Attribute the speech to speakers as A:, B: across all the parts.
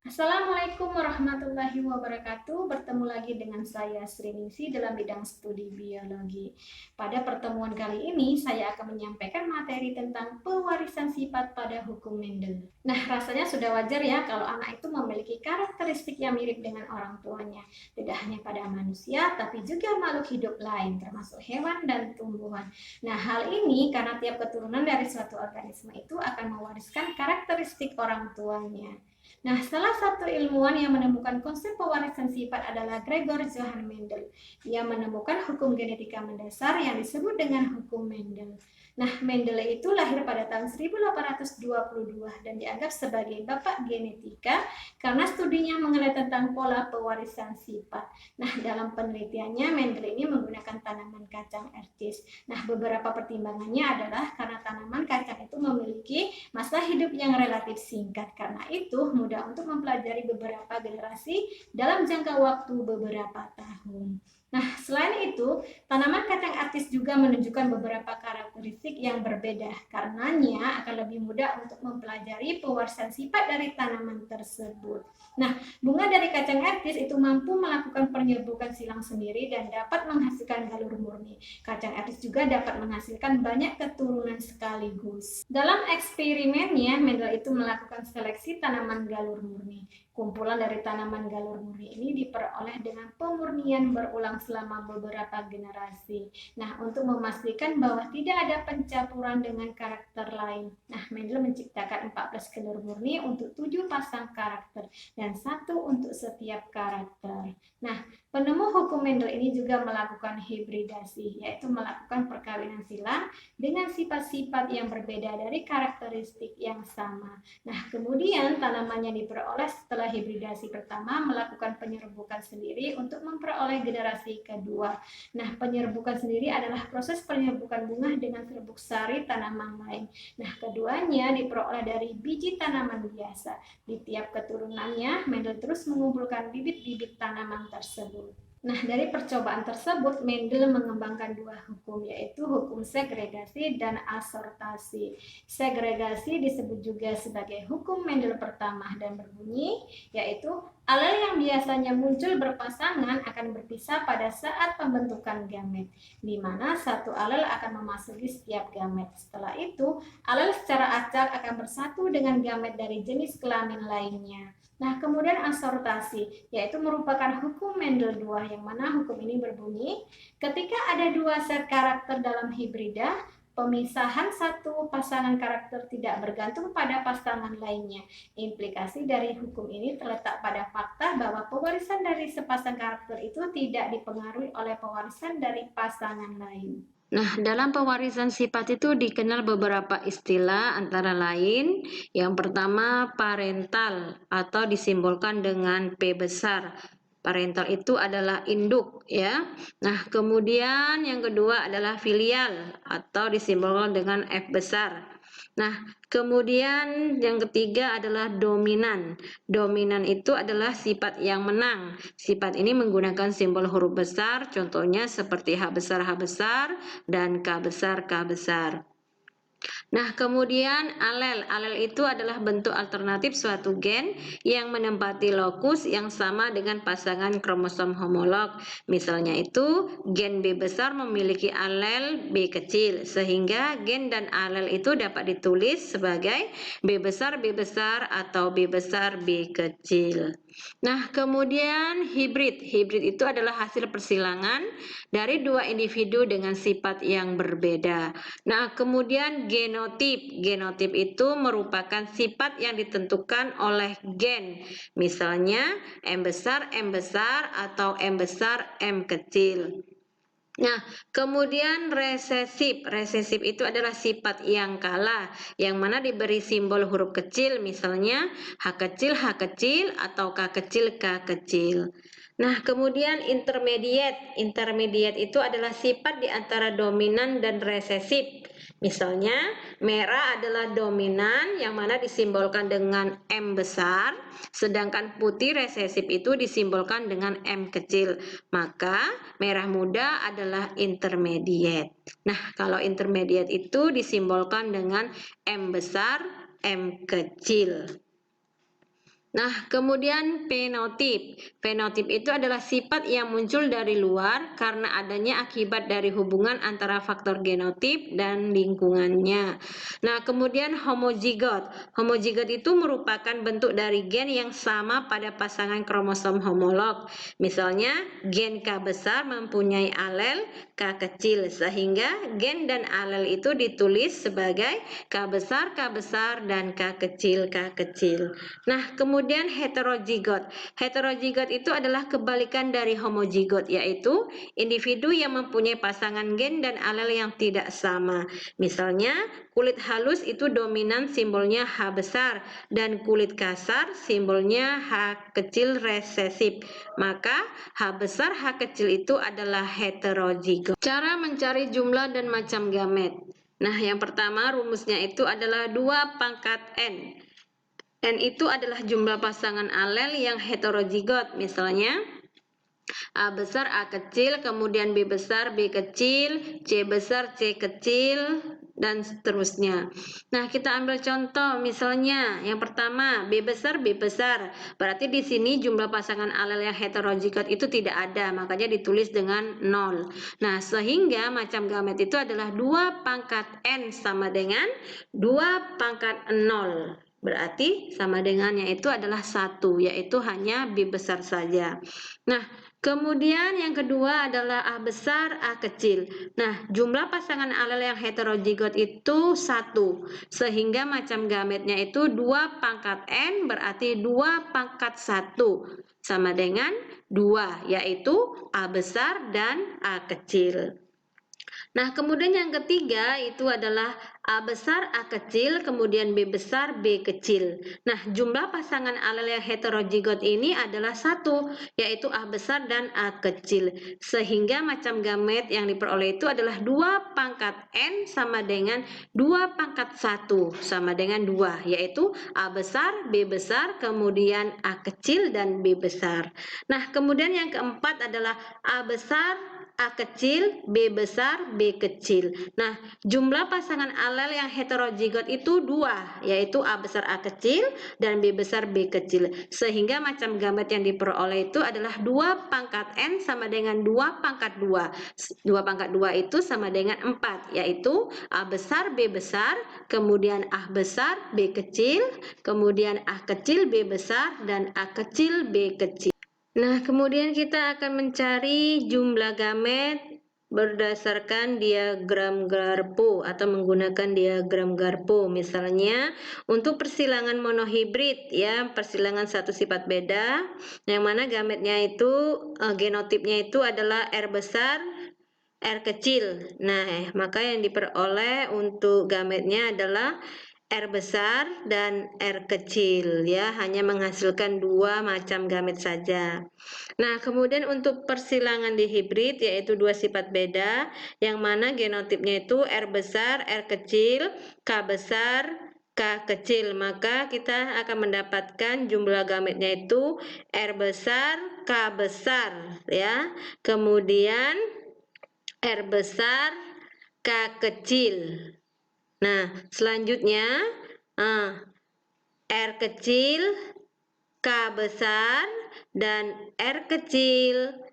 A: Assalamualaikum warahmatullahi wabarakatuh. Bertemu lagi dengan saya Sri Ningsi dalam bidang studi biologi. Pada pertemuan kali ini saya akan menyampaikan materi tentang pewarisan sifat pada hukum Mendel. Nah, rasanya sudah wajar ya kalau anak itu memiliki karakteristik yang mirip dengan orang tuanya. Tidak hanya pada manusia, tapi juga makhluk hidup lain, termasuk hewan dan tumbuhan. Nah, hal ini karena tiap keturunan dari suatu organisme itu akan mewariskan karakteristik orang tuanya. Nah, salah satu ilmuwan yang menemukan konsep pewarisan sifat adalah Gregor Johann Mendel. Ia menemukan hukum genetika mendasar yang disebut dengan hukum Mendel. Nah, Mendel itu lahir pada tahun 1822 dan dianggap sebagai bapak genetika karena studinya mengenai tentang pola pewarisan sifat. Nah, dalam penelitiannya Mendel ini menggunakan tanaman kacang ercis. Nah, beberapa pertimbangannya adalah karena tanaman kacang itu memiliki masa hidup yang relatif singkat. Karena itu, mudah untuk mempelajari beberapa generasi dalam jangka waktu beberapa tahun. Nah, selain itu, tanaman kacang artis juga menunjukkan beberapa karakteristik yang berbeda. Karenanya akan lebih mudah untuk mempelajari pewarisan sifat dari tanaman tersebut. Nah, bunga dari kacang artis itu mampu melakukan penyerbukan silang sendiri dan dapat menghasilkan galur murni. Kacang artis juga dapat menghasilkan banyak keturunan sekaligus. Dalam eksperimennya, Mendel itu melakukan seleksi tanaman galur murni. Kumpulan dari tanaman galur murni ini diperoleh dengan pemurnian berulang selama beberapa generasi. Nah, untuk memastikan bahwa tidak ada pencampuran dengan karakter lain. Nah, Mendel menciptakan 14 galur murni untuk 7 pasang karakter dan 1 untuk setiap karakter. Nah, penemu hukum Mendel ini juga melakukan hibridasi, yaitu melakukan perkawinan silang dengan sifat-sifat yang berbeda dari karakteristik yang sama. Nah, kemudian tanaman yang diperoleh setelah hibridasi pertama melakukan penyerbukan sendiri untuk memperoleh generasi kedua. Nah, penyerbukan sendiri adalah proses penyerbukan bunga dengan serbuk sari tanaman lain. Nah, keduanya diperoleh dari biji tanaman biasa. Di tiap keturunannya, Mendel terus mengumpulkan bibit-bibit tanaman tersebut. Nah, dari percobaan tersebut, Mendel mengembangkan 2 hukum, yaitu hukum segregasi dan asortasi. Segregasi disebut juga sebagai hukum Mendel pertama dan berbunyi, yaitu alel yang biasanya muncul berpasangan akan berpisah pada saat pembentukan gamet, di mana satu alel akan memasuki setiap gamet. Setelah itu, alel secara acak akan bersatu dengan gamet dari jenis kelamin lainnya. Nah, kemudian asortasi, yaitu merupakan hukum Mendel 2, yang mana hukum ini berbunyi, ketika ada 2 set karakter dalam hibrida, pemisahan satu pasangan karakter tidak bergantung pada pasangan lainnya. Implikasi dari hukum ini terletak pada fakta bahwa pewarisan dari sepasang karakter itu tidak dipengaruhi oleh pewarisan dari pasangan lain.
B: Nah, dalam pewarisan sifat itu dikenal beberapa istilah, antara lain yang pertama parental atau disimbolkan dengan P besar. Parental itu adalah induk ya. Nah, kemudian yang kedua adalah filial atau disimbolkan dengan F besar. Nah, kemudian yang ketiga adalah dominan. Dominan itu adalah sifat yang menang. Sifat ini menggunakan simbol huruf besar, contohnya seperti H besar dan K besar K besar. Nah, kemudian alel. Alel itu adalah bentuk alternatif suatu gen yang menempati lokus yang sama dengan pasangan kromosom homolog. Misalnya itu, gen B besar memiliki alel B kecil, sehingga gen dan alel itu dapat ditulis sebagai B besar atau B besar B kecil. Nah, kemudian hibrid. Hibrid itu adalah hasil persilangan dari 2 individu dengan sifat yang berbeda. Nah, kemudian genotip. Genotip itu merupakan sifat yang ditentukan oleh gen. Misalnya M besar atau M besar M kecil. Nah, kemudian resesif. Resesif itu adalah sifat yang kalah, yang mana diberi simbol huruf kecil, misalnya H kecil atau K kecil. Nah, kemudian intermediate. Intermediate itu adalah sifat di antara dominan dan resesif. Misalnya, merah adalah dominan yang mana disimbolkan dengan M besar, sedangkan putih resesif itu disimbolkan dengan M kecil. Maka, merah muda adalah intermediate. Nah, kalau intermediate itu disimbolkan dengan M besar, M kecil. Nah, kemudian fenotip. Fenotip itu adalah sifat yang muncul dari luar karena adanya akibat dari hubungan antara faktor genotip dan lingkungannya. Nah, kemudian homozigot. Homozigot itu merupakan bentuk dari gen yang sama pada pasangan kromosom homolog. Misalnya, gen K besar mempunyai alel K kecil, sehingga gen dan alel itu ditulis sebagai K besar, dan K kecil, K kecil. Nah, kemudian heterozigot. Heterozigot itu adalah kebalikan dari homozigot, yaitu individu yang mempunyai pasangan gen dan alel yang tidak sama. Misalnya, kulit halus itu dominan simbolnya H besar dan kulit kasar simbolnya H kecil resesif. Maka H besar, H kecil itu adalah heterozigot. Cara mencari jumlah dan macam gamet. Nah, yang pertama rumusnya itu adalah 2 pangkat N. N itu adalah jumlah pasangan alel yang heterozigot. Misalnya, A besar, A kecil, kemudian B besar, B kecil, C besar, C kecil, dan seterusnya. Nah, kita ambil contoh misalnya yang pertama B besar, B besar. Berarti di sini jumlah pasangan alel yang heterozigot itu tidak ada, makanya ditulis dengan 0. Nah, sehingga macam gamet itu adalah 2 pangkat N sama dengan 2 pangkat 0. Berarti sama dengannya itu adalah 1, yaitu hanya B besar saja. Nah, kemudian yang kedua adalah A besar, A kecil. Nah, jumlah pasangan alel yang heterozigot itu 1, sehingga macam gametnya itu 2 pangkat N berarti 2 pangkat 1 sama dengan 2, yaitu A besar dan A kecil. Nah, kemudian yang ketiga itu adalah A besar, A kecil, kemudian B besar, B kecil. Nah, jumlah pasangan alel yang heterozigot ini adalah 1, yaitu A besar dan A kecil. Sehingga macam gamet yang diperoleh itu adalah 2 pangkat N sama dengan 2 pangkat 1 sama dengan 2, yaitu A besar, B besar, kemudian A kecil, dan B besar. Nah, kemudian yang keempat adalah A besar, A kecil, B besar, B kecil. Nah, jumlah pasangan alel yang heterozigot itu 2, yaitu A besar, A kecil, dan B besar, B kecil. Sehingga macam gamet yang diperoleh itu adalah 2 pangkat N sama dengan 2 pangkat 2. 2 pangkat 2 itu sama dengan 4, yaitu A besar, B besar, kemudian A besar, B kecil, kemudian A kecil, B besar, dan A kecil, B kecil. Nah, kemudian kita akan mencari jumlah gamet berdasarkan diagram Garpo atau menggunakan diagram Garpo. Misalnya, untuk persilangan monohibrid ya, persilangan satu sifat beda, yang mana gametnya itu genotipnya itu adalah R besar, R kecil. Nah, maka yang diperoleh untuk gametnya adalah R besar dan R kecil ya, hanya menghasilkan 2 macam gamet saja. Nah, kemudian untuk persilangan dihibrid yaitu 2 sifat beda yang mana genotipnya itu R besar, R kecil, K besar, K kecil. Maka kita akan mendapatkan jumlah gametnya itu R besar, K besar ya. Kemudian R besar, K kecil. Nah, selanjutnya R kecil, K besar, dan R kecil,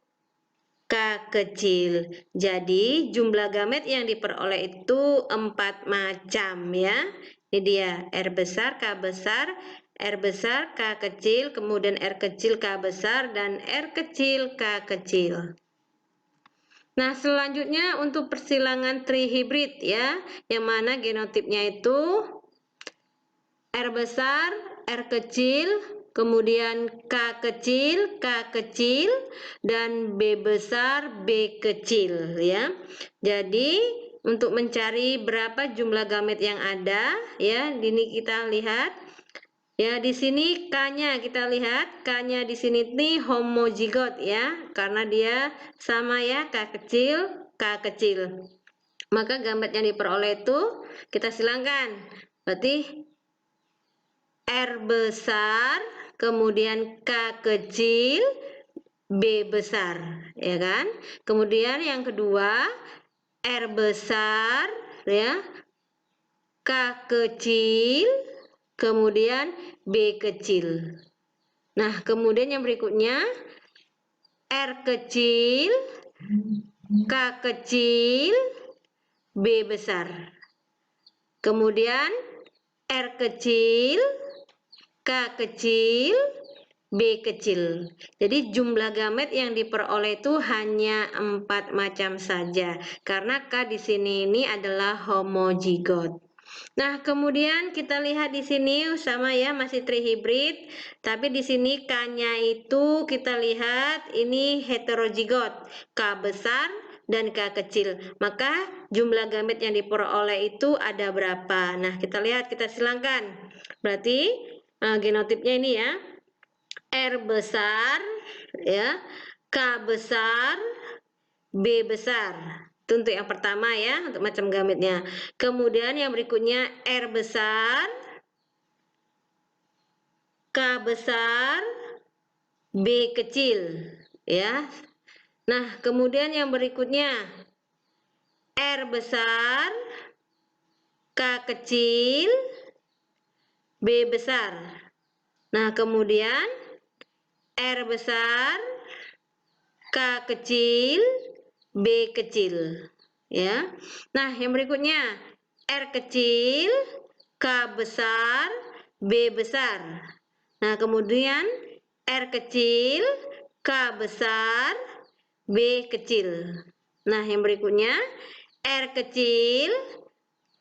B: K kecil. Jadi, jumlah gamet yang diperoleh itu 4 macam ya. Ini dia, R besar, K besar, R besar, K kecil, kemudian R kecil, K besar, dan R kecil, K kecil. Nah, selanjutnya untuk persilangan trihibrid ya, yang mana genotipnya itu R besar, R kecil, kemudian K kecil, K kecil, dan B besar, B kecil ya. Jadi, untuk mencari berapa jumlah gamet yang ada ya, ini kita lihat. Ya, di sini K-nya kita lihat, K-nya di sini nih homozigot ya, karena dia sama ya, K kecil, K kecil. Maka gamet yang diperoleh itu kita silangkan. Berarti R besar, kemudian K kecil, B besar, ya kan? Kemudian yang kedua, R besar, ya, K kecil, kemudian B kecil. Nah, kemudian yang berikutnya, R kecil, K kecil, B besar. Kemudian R kecil, K kecil, B kecil. Jadi jumlah gamet yang diperoleh itu hanya 4 macam saja. Karena K di sini ini adalah homozigot. Nah, kemudian kita lihat di sini sama ya, masih trihibrid, tapi di sini K-nya itu kita lihat ini heterozigot, K besar dan K kecil. Maka jumlah gamet yang diperoleh itu ada berapa? Nah, kita lihat, kita silangkan. Berarti genotipnya ini ya, R besar, ya, K besar, B besar. Itu untuk yang pertama ya, untuk macam gametnya. Kemudian yang berikutnya R besar, K besar, B kecil, ya. Nah, kemudian yang berikutnya R besar, K kecil, B besar. Nah, kemudian R besar, K kecil, B kecil, ya. Nah, yang berikutnya R kecil, K besar, B besar. Nah, kemudian R kecil, K besar, B kecil. Nah, yang berikutnya R kecil,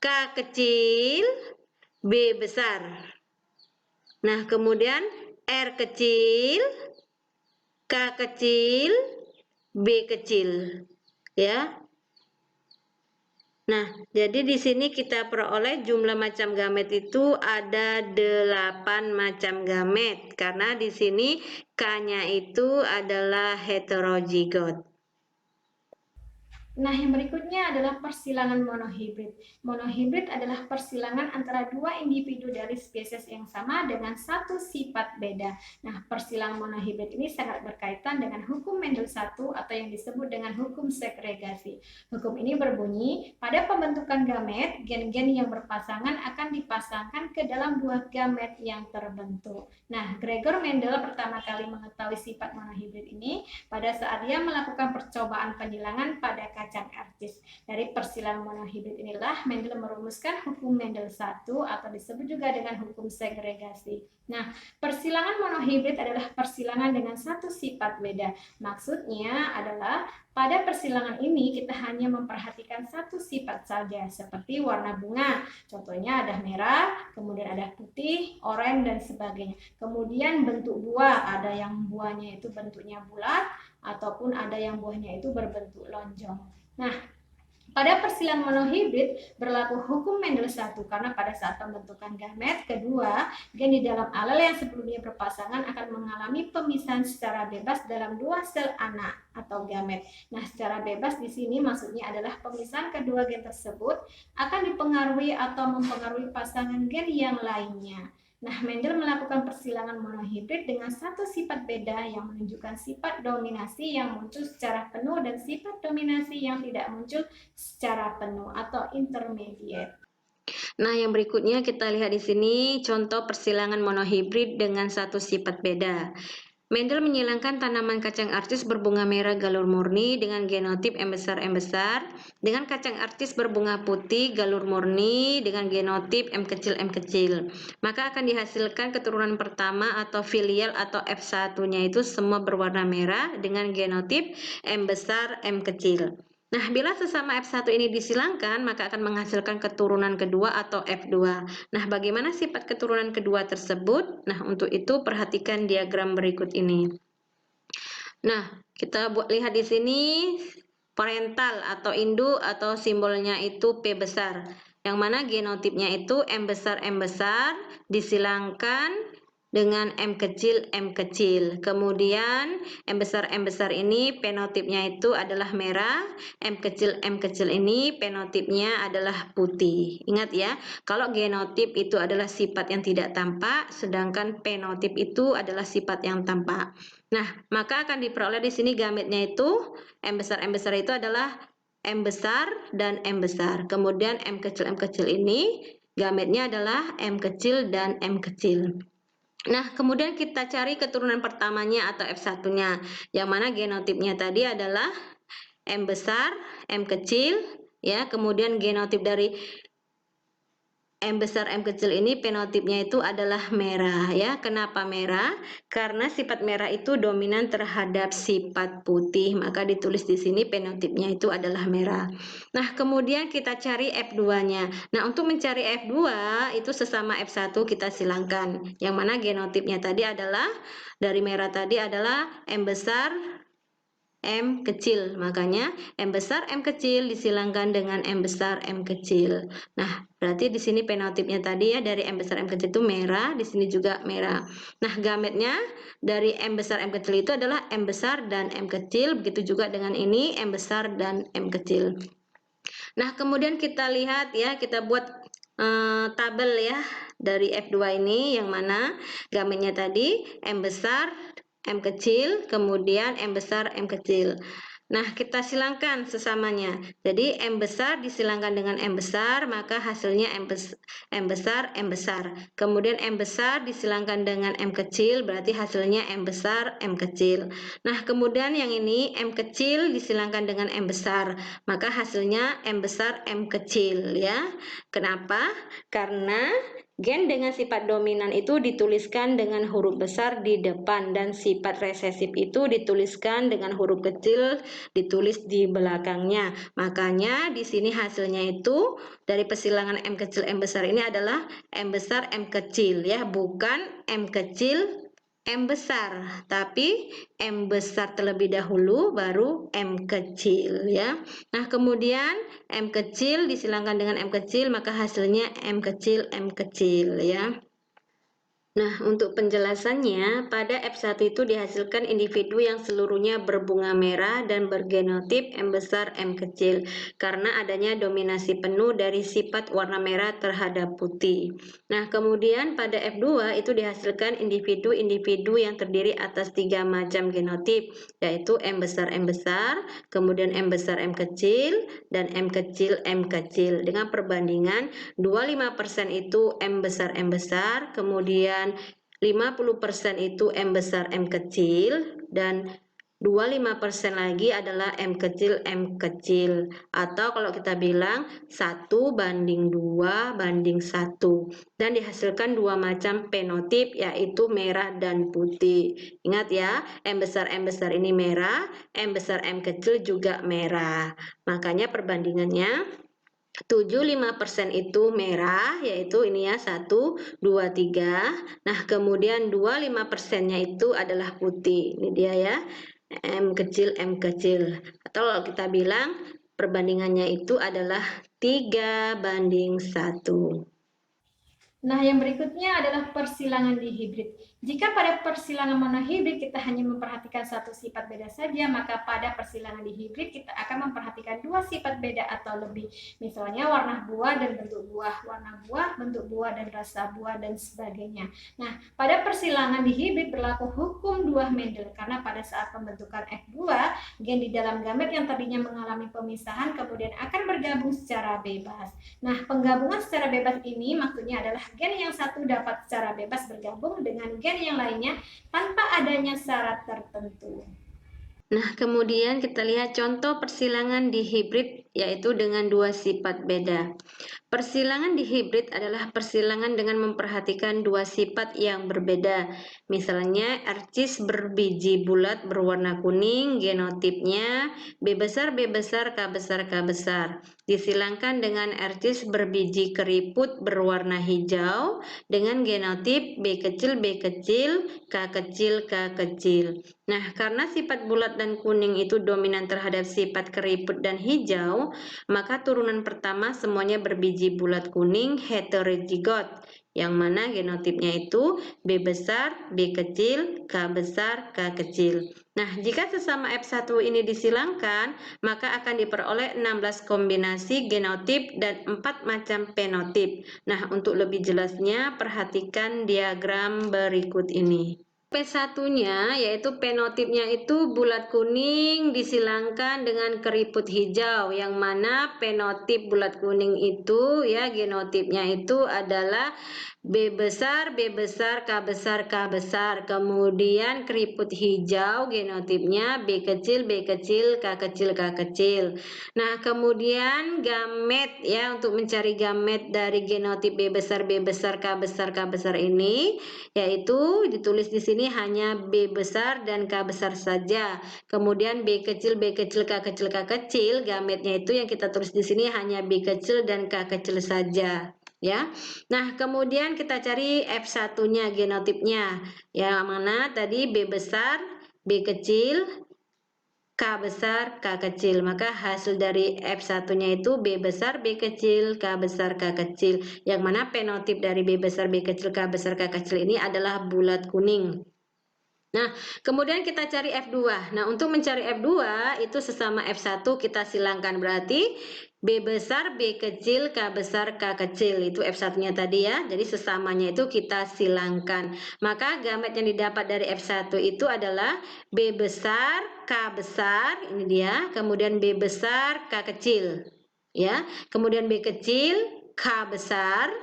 B: K kecil, B besar. Nah, kemudian R kecil, K kecil, B kecil, ya. Nah, jadi di sini kita peroleh jumlah macam gamet itu ada 8 macam gamet karena di sini K-nya itu adalah heterozigot.
A: Nah, yang berikutnya adalah persilangan monohibrid. Monohibrid adalah persilangan antara dua individu dari spesies yang sama dengan satu sifat beda. Nah, persilangan monohibrid ini sangat berkaitan dengan hukum Mendel I atau yang disebut dengan hukum segregasi. Hukum ini berbunyi, pada pembentukan gamet, gen-gen yang berpasangan akan dipasangkan ke dalam dua gamet yang terbentuk. Nah, Gregor Mendel pertama kali mengetahui sifat monohibrid ini pada saat dia melakukan percobaan penyilangan pada kacang artis. Dari persilangan monohibrid inilah Mendel merumuskan hukum Mendel I atau disebut juga dengan hukum segregasi. Nah, persilangan monohibrid adalah persilangan dengan satu sifat beda. Maksudnya adalah pada persilangan ini kita hanya memperhatikan satu sifat saja, seperti warna bunga. Contohnya ada merah, kemudian ada putih, oranye, dan sebagainya. Kemudian bentuk buah, ada yang buahnya itu bentuknya bulat, ataupun ada yang buahnya itu berbentuk lonjong. Nah, pada persilangan monohibrid berlaku hukum Mendel I karena pada saat pembentukan gamet kedua, gen di dalam alel yang sebelumnya berpasangan akan mengalami pemisahan secara bebas dalam dua sel anak atau gamet. Nah, secara bebas di sini maksudnya adalah pemisahan kedua gen tersebut akan dipengaruhi atau mempengaruhi pasangan gen yang lainnya. Nah, Mendel melakukan persilangan monohibrid dengan satu sifat beda yang menunjukkan sifat dominasi yang muncul secara penuh dan sifat dominasi yang tidak muncul secara penuh atau intermediate.
B: Nah, yang berikutnya kita lihat di sini contoh persilangan monohibrid dengan satu sifat beda. Mendel menyilangkan tanaman kacang artis berbunga merah galur murni dengan genotip M besar dengan kacang artis berbunga putih galur murni dengan genotip M kecil. Maka akan dihasilkan keturunan pertama atau filial atau F1-nya itu semua berwarna merah dengan genotip M besar M kecil. Nah, bila sesama F1 ini disilangkan, maka akan menghasilkan keturunan kedua atau F2. Nah, bagaimana sifat keturunan kedua tersebut? Nah, untuk itu perhatikan diagram berikut ini. Nah, kita lihat di sini parental atau induk atau simbolnya itu P besar. Yang mana genotipnya itu M besar disilangkan dengan M kecil, M kecil. Kemudian M besar ini fenotipnya itu adalah merah, M kecil ini fenotipnya adalah putih. Ingat ya, kalau genotip itu adalah sifat yang tidak tampak, sedangkan fenotip itu adalah sifat yang tampak. Nah, maka akan diperoleh di sini gametnya itu M besar itu adalah M besar dan M besar. Kemudian M kecil ini gametnya adalah M kecil dan M kecil. Nah, kemudian kita cari keturunan pertamanya atau F1-nya, yang mana genotipnya tadi adalah M besar, M kecil, ya. Kemudian genotip dari M besar, M kecil ini fenotipnya itu adalah merah, ya. Kenapa merah? Karena sifat merah itu dominan terhadap sifat putih, maka ditulis di sini fenotipnya itu adalah merah. Nah, kemudian kita cari F2-nya. Nah, untuk mencari F2 itu sesama F1 kita silangkan. Yang mana genotipnya tadi adalah dari merah tadi adalah M besar, M kecil, makanya M besar M kecil disilangkan dengan M besar M kecil. Nah, berarti di sini fenotipnya tadi ya dari M besar M kecil itu merah, di sini juga merah. Nah, gametnya dari M besar M kecil itu adalah M besar dan M kecil, begitu juga dengan ini M besar dan M kecil. Nah, kemudian kita lihat ya, kita buat tabel ya dari F2 ini, yang mana gametnya tadi M besar M kecil, kemudian M besar M kecil. Nah, kita silangkan sesamanya. Jadi M besar disilangkan dengan M besar, maka hasilnya M besar M besar. Kemudian M besar disilangkan dengan M kecil, berarti hasilnya M besar M kecil. Nah, kemudian yang ini M kecil disilangkan dengan M besar, maka hasilnya M besar M kecil, ya. Kenapa? Karena gen dengan sifat dominan itu dituliskan dengan huruf besar di depan, dan sifat resesif itu dituliskan dengan huruf kecil ditulis di belakangnya. Makanya di sini hasilnya itu dari persilangan M kecil M besar ini adalah M besar M kecil, ya, bukan M kecil M besar, tapi M besar terlebih dahulu baru M kecil, ya. Nah, kemudian M kecil disilangkan dengan M kecil, maka hasilnya M kecil ya. Nah, untuk penjelasannya, pada F1 itu dihasilkan individu yang seluruhnya berbunga merah dan bergenotip M besar M kecil karena adanya dominasi penuh dari sifat warna merah terhadap putih. Nah, kemudian pada F2 itu dihasilkan individu-individu yang terdiri atas 3 macam genotip, yaitu M besar, kemudian M besar M kecil, dan M kecil dengan perbandingan 25% itu M besar, kemudian 50% itu M besar M kecil, dan 25% lagi adalah M kecil, atau kalau kita bilang 1:2:1, dan dihasilkan 2 macam fenotip, yaitu merah dan putih. Ingat ya, M besar ini merah, M besar M kecil juga merah, makanya perbandingannya 75% itu merah, yaitu ini ya 1, 2, 3. Nah, kemudian 25%-nya itu adalah putih. Ini dia ya, M kecil. Atau kalau kita bilang perbandingannya itu adalah 3:1.
A: Nah, yang berikutnya adalah persilangan dihibrid. Jika pada persilangan monohibrid kita hanya memperhatikan satu sifat beda saja, maka pada persilangan dihibrid kita akan memperhatikan 2 sifat beda atau lebih. Misalnya warna buah dan bentuk buah, warna buah, bentuk buah, dan rasa buah, dan sebagainya. Nah, pada persilangan dihibrid berlaku hukum 2 Mendel, karena pada saat pembentukan F2, gen di dalam gamet yang tadinya mengalami pemisahan kemudian akan bergabung secara bebas. Nah, penggabungan secara bebas ini maksudnya adalah gen yang satu dapat secara bebas bergabung dengan gen yang lainnya tanpa adanya syarat tertentu.
B: Nah, kemudian kita lihat contoh persilangan dihibrid, yaitu dengan 2 sifat beda. Persilangan dihibrid adalah persilangan dengan memperhatikan 2 sifat yang berbeda. Misalnya, ercis berbiji bulat berwarna kuning, genotipnya B besar, K besar. Disilangkan dengan ercis berbiji keriput berwarna hijau dengan genotip B kecil, K kecil. Nah, karena sifat bulat dan kuning itu dominan terhadap sifat keriput dan hijau, maka turunan pertama semuanya berbiji bulat kuning heterozigot, yang mana genotipnya itu B besar, B kecil, K besar, K kecil. Nah, jika sesama F1 ini disilangkan, maka akan diperoleh 16 kombinasi genotip dan 4 macam fenotip. Nah, untuk lebih jelasnya, perhatikan diagram berikut ini. P1-nya yaitu fenotipnya itu bulat kuning disilangkan dengan keriput hijau, yang mana fenotip bulat kuning itu ya genotipnya itu adalah B besar, B besar, K besar, K besar. Kemudian keriput hijau genotipnya B kecil, B kecil, K kecil, K kecil. Nah, kemudian gamet ya, untuk mencari gamet dari genotip B besar, B besar, K besar, K besar ini yaitu ditulis di sini hanya B besar dan K besar saja. Kemudian B kecil, B kecil, K kecil, K kecil, gametnya itu yang kita tulis di sini hanya B kecil dan K kecil saja. Ya. Nah, kemudian kita cari F1-nya genotipnya. Yang mana tadi B besar, B kecil, K besar, K kecil. Maka hasil dari F1-nya itu B besar, B kecil, K besar, K kecil. Yang mana fenotip dari B besar, B kecil, K besar, K kecil ini adalah bulat kuning. Nah, kemudian kita cari F2. Nah, untuk mencari F2 itu sesama F1 kita silangkan, berarti B besar, B kecil, K besar, K kecil. Itu F1-nya tadi ya. Jadi sesamanya itu kita silangkan. Maka gamet yang didapat dari F1 itu adalah B besar, K besar, ini dia. Kemudian B besar, K kecil. Ya. Kemudian B kecil, K besar,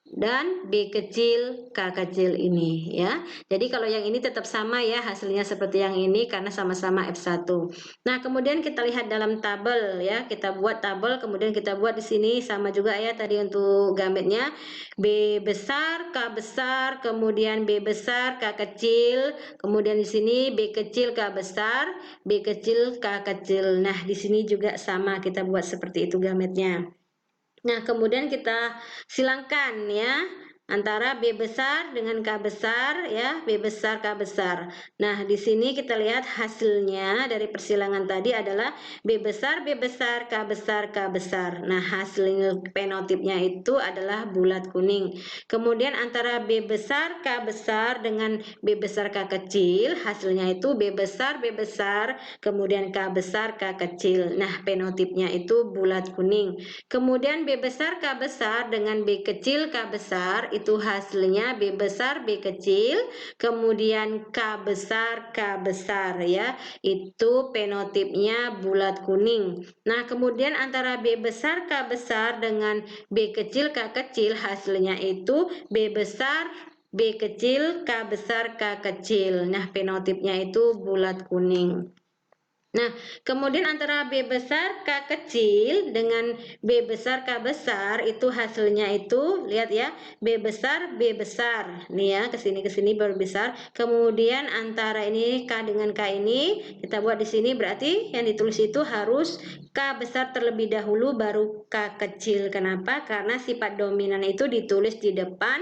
B: dan B kecil, K kecil ini ya. Jadi kalau yang ini tetap sama ya, hasilnya seperti yang ini karena sama-sama F1. Nah, kemudian kita lihat dalam tabel ya. Kita buat tabel, kemudian kita buat di sini sama juga ya tadi untuk gametnya. B besar, K besar, kemudian B besar, K kecil, kemudian di sini B kecil, K besar, B kecil, K kecil. Nah, di sini juga sama kita buat seperti itu gametnya. Nah, kemudian kita silangkan ya antara B besar dengan K besar ya, B besar, K besar. Nah, di sini kita lihat hasilnya dari persilangan tadi adalah B besar, B besar, K besar, K besar. Nah, hasil fenotipnya itu adalah bulat kuning. Kemudian antara B besar, K besar dengan B besar, K kecil, hasilnya itu B besar, B besar, kemudian K besar, K kecil. Nah, fenotipnya itu bulat kuning. Kemudian B besar, K besar dengan B kecil, K besar, itu hasilnya B besar, B kecil, kemudian K besar, K besar ya. Itu fenotipnya bulat kuning. Nah, kemudian antara B besar, K besar dengan B kecil, K kecil, hasilnya itu B besar, B kecil, K besar, K kecil. Nah, fenotipnya itu bulat kuning. Nah, kemudian antara B besar K kecil dengan B besar K besar itu hasilnya itu lihat ya, B besar B besar. Nih ya, ke sini baru besar. Kemudian antara ini K dengan K ini kita buat di sini, berarti yang ditulis itu harus K besar terlebih dahulu baru K kecil. Kenapa? Karena sifat dominan itu ditulis di depan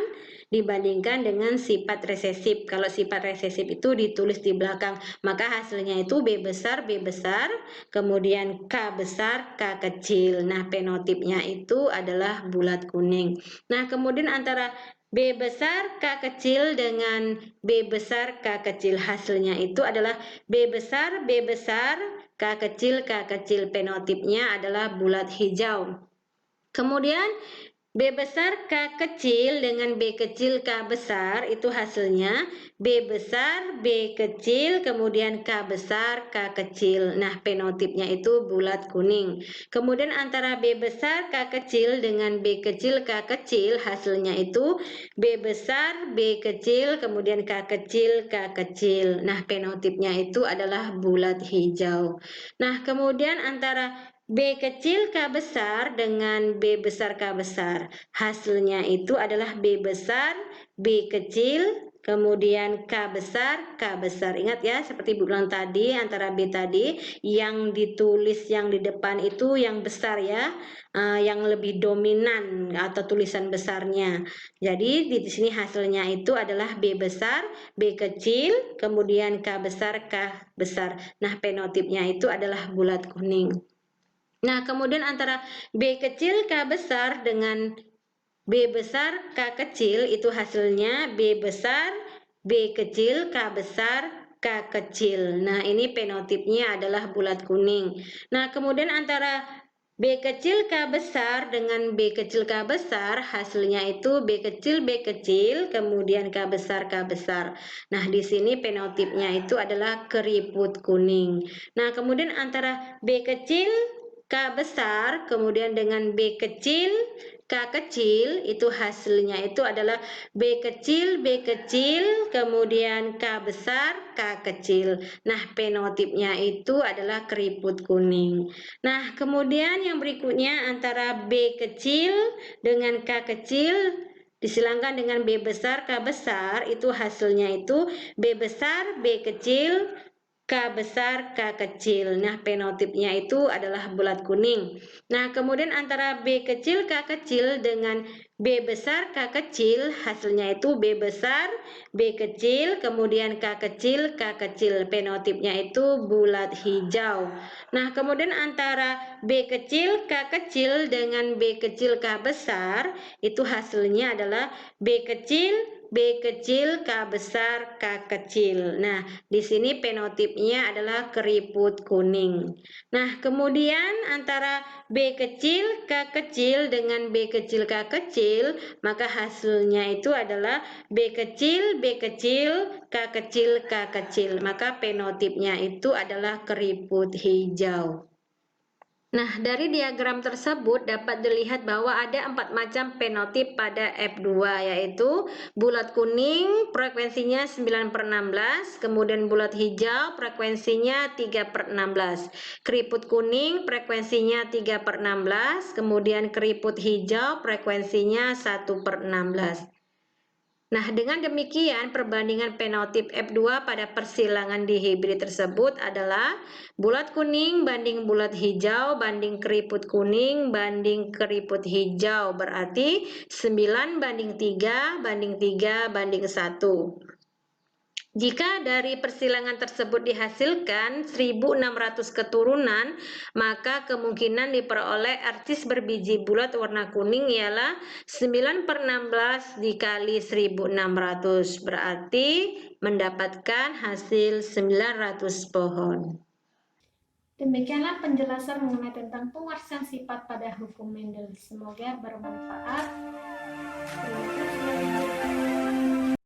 B: dibandingkan dengan sifat resesif. Kalau sifat resesif itu ditulis di belakang, maka hasilnya itu B besar, B besar, kemudian K besar, K kecil. Nah, fenotipnya itu adalah bulat kuning. Nah, kemudian antara B besar K kecil dengan B besar K kecil, hasilnya itu adalah B besar, B besar, K kecil, K kecil. Fenotipnya adalah bulat hijau. Kemudian B besar K kecil dengan B kecil K besar itu hasilnya B besar B kecil kemudian K besar K kecil. Nah, fenotipnya itu bulat kuning. Kemudian antara B besar K kecil dengan B kecil K kecil hasilnya itu B besar B kecil kemudian K kecil K kecil. Nah, fenotipnya itu adalah bulat hijau. Nah, kemudian antara B kecil K besar dengan B besar K besar. Hasilnya itu adalah B besar, B kecil, kemudian K besar, K besar. Ingat ya, seperti Ibu bilang tadi, antara B tadi, yang ditulis yang di depan itu yang besar ya, yang lebih dominan atau tulisan besarnya. Jadi di sini hasilnya itu adalah B besar, B kecil, kemudian K besar, K besar. Nah, fenotipnya itu adalah bulat kuning. Nah, kemudian antara B kecil K besar dengan B besar K kecil itu hasilnya B besar B kecil K besar K kecil. Nah, ini fenotipnya adalah bulat kuning. Nah, kemudian antara B kecil K besar dengan B kecil K besar, hasilnya itu B kecil, kemudian K besar. Nah, di sini fenotipnya itu adalah keriput kuning. Nah, kemudian antara B kecil K besar, kemudian dengan B kecil K kecil, itu hasilnya itu adalah B kecil, kemudian K besar, K kecil. Nah, fenotipnya itu adalah keriput kuning. Nah, kemudian yang berikutnya antara B kecil dengan K kecil disilangkan dengan B besar, K besar, itu hasilnya itu B besar, B kecil, K besar, K kecil. Nah, fenotipnya itu adalah bulat kuning. Nah, kemudian antara B kecil, K kecil dengan B besar, K kecil, hasilnya itu B besar, B kecil, kemudian K kecil, K kecil. Fenotipnya itu bulat hijau. Nah, kemudian antara B kecil, K kecil dengan B kecil, K besar, itu hasilnya adalah B kecil, K besar, K kecil. Nah, di sini fenotipnya adalah keriput kuning. Nah, kemudian antara B kecil, K kecil dengan B kecil, K kecil, maka hasilnya itu adalah B kecil, K kecil, K kecil. Maka fenotipnya itu adalah keriput hijau. Nah, dari diagram tersebut dapat dilihat bahwa ada 4 macam fenotip pada F2, yaitu bulat kuning frekuensinya 9/16, kemudian bulat hijau frekuensinya 3/16, keriput kuning frekuensinya 3/16, kemudian keriput hijau frekuensinya 1/16. Nah, dengan demikian perbandingan fenotip F2 pada persilangan dihibrid tersebut adalah bulat kuning banding bulat hijau banding keriput kuning banding keriput hijau, berarti 9/3 banding 1. Jika dari persilangan tersebut dihasilkan 1.600 keturunan, maka kemungkinan diperoleh artis berbiji bulat warna kuning ialah 9/16 dikali 1.600, berarti mendapatkan hasil 900 pohon.
A: Demikianlah penjelasan mengenai tentang pewarisan sifat pada hukum Mendel. Semoga bermanfaat. Terima kasih.